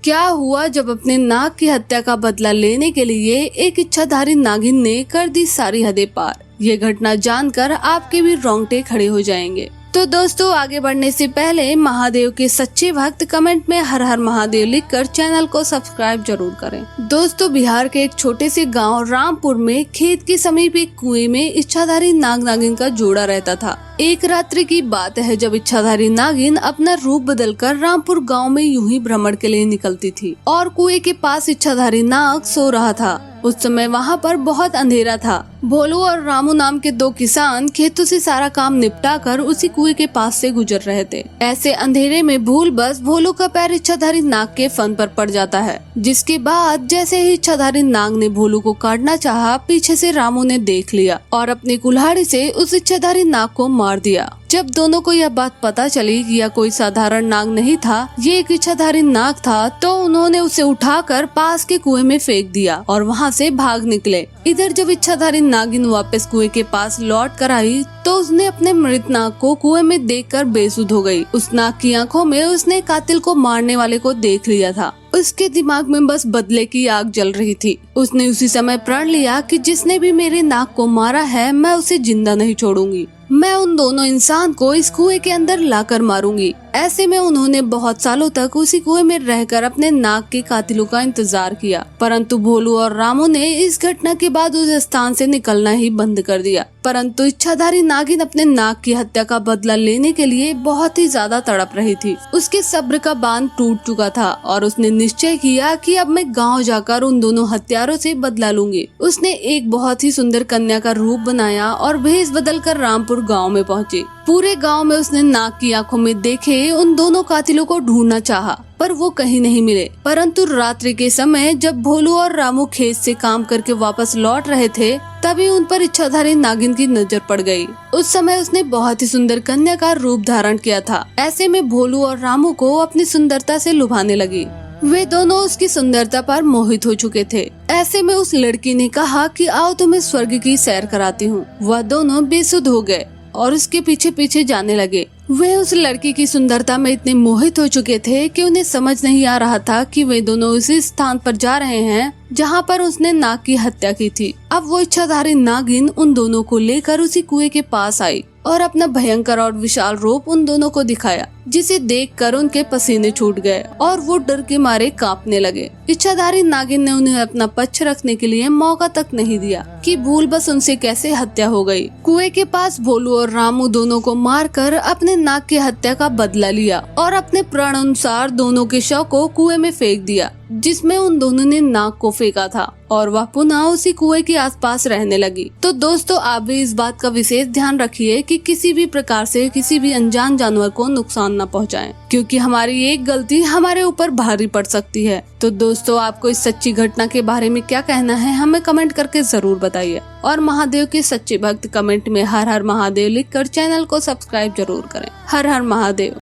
क्या हुआ जब अपने नाग की हत्या का बदला लेने के लिए एक इच्छाधारी नागिन ने कर दी सारी हदें पार। ये घटना जानकर आपके भी रोंगटे खड़े हो जाएंगे। तो दोस्तों, आगे बढ़ने से पहले महादेव के सच्चे भक्त कमेंट में हर हर महादेव लिखकर चैनल को सब्सक्राइब जरूर करें। दोस्तों, बिहार के एक छोटे से गांव रामपुर में खेत के समीप एक कुएं में इच्छाधारी नाग नागिन का जोड़ा रहता था। एक रात्रि की बात है जब इच्छाधारी नागिन अपना रूप बदलकर रामपुर गांव में यूं ही भ्रमण के लिए निकलती थी और कुएं के पास इच्छाधारी नाग सो रहा था। उस समय वहाँ पर बहुत अंधेरा था। भोलू और रामू नाम के दो किसान खेतों से सारा काम निपटा कर उसी कुएं के पास से गुजर रहे थे। ऐसे अंधेरे में भूल बस भोलू का पैर इच्छाधारी नाग के फन पर पड़ जाता है, जिसके बाद जैसे ही इच्छाधारी नाग ने भोलू को काटना चाहा, पीछे से रामू ने देख लिया और अपनी कुल्हाड़ी से उस इच्छाधारी नाग को मार दिया। जब दोनों को यह बात पता चली कि यह कोई साधारण नाग नहीं था, ये एक इच्छाधारी नाग था, तो उन्होंने उसे उठाकर पास के कुएं में फेंक दिया और वहां से भाग निकले। इधर जब इच्छाधारी नागिन वापस कुएं के पास लौट कर आई तो उसने अपने मृत नाग को कुएं में देखकर बेसुध हो गई। उस नाग की आंखों में उसने कातिल को मारने वाले को देख लिया था। उसके दिमाग में बस बदले की आग जल रही थी। उसने उसी समय प्रण लिया कि जिसने भी मेरे नाग को मारा है, मैं उसे जिंदा नहीं छोड़ूंगी। मैं उन दोनों इंसान को इस कुएं के अंदर लाकर मारूंगी। ऐसे में उन्होंने बहुत सालों तक उसी कुएं में रहकर अपने नाग के कातिलों का इंतजार किया, परंतु भोलू और रामू ने इस घटना के बाद उस स्थान से निकलना ही बंद कर दिया। परंतु इच्छाधारी नागिन अपने नाग की हत्या का बदला लेने के लिए बहुत ही ज्यादा तड़प रही थी। उसके सब्र का बांध टूट चुका था और उसने निश्चय किया कि अब मैं गांव जाकर उन दोनों हत्यारों से बदला लूंगी। उसने एक बहुत ही सुंदर कन्या का रूप बनाया और भेष बदलकर रामपुर गांव में पहुंची। पूरे गांव में उसने नाग की आंखों में देखे उन दोनों कातिलों को ढूंढना चाहा, पर वो कहीं नहीं मिले। परंतु रात्रि के समय जब भोलू और रामू खेत से काम करके वापस लौट रहे थे, तभी उन पर इच्छाधारी नागिन की नजर पड़ गई। उस समय उसने बहुत ही सुंदर कन्या का रूप धारण किया था। ऐसे में भोलू और रामू को अपनी सुंदरता से लुभाने लगी। वे दोनों उसकी सुंदरता पर मोहित हो चुके थे। ऐसे में उस लड़की ने कहा कि आओ तुम्हें स्वर्ग की सैर कराती हूँ। वह दोनों बेसुध हो गए और उसके पीछे पीछे जाने लगे। वे उस लड़की की सुंदरता में इतने मोहित हो चुके थे कि उन्हें समझ नहीं आ रहा था कि वे दोनों उसी स्थान पर जा रहे हैं जहां पर उसने नाग की हत्या की थी। अब वो इच्छाधारी नागिन उन दोनों को लेकर उसी कुएं के पास आई और अपना भयंकर और विशाल रूप उन दोनों को दिखाया, जिसे देखकर उनके पसीने छूट गए और वो डर के मारे कांपने लगे। इच्छाधारी नागिन ने उन्हें अपना पक्ष रखने के लिए मौका तक नहीं दिया कि भूल बस उनसे कैसे हत्या हो गई। कुएं के पास भोलू और रामू दोनों को मारकर अपने नाग की हत्या का बदला लिया और अपने प्रण अनुसार दोनों के शव को कुएं में फेंक दिया, जिसमें उन दोनों ने नाग को फेंका था और वह पुनः उसी कुएं के आसपास रहने लगी। तो दोस्तों, आप भी इस बात का विशेष ध्यान रखिए कि किसी भी प्रकार से किसी भी अनजान जानवर को नुकसान न पहुंचाएं, क्योंकि हमारी एक गलती हमारे ऊपर भारी पड़ सकती है। तो दोस्तों, आपको इस सच्ची घटना के बारे में क्या कहना है, हमें कमेंट करके जरूर बताइए और महादेव के सच्चे भक्त कमेंट में हर हर महादेव लिखकर चैनल को सब्सक्राइब जरूर करें। हर हर महादेव।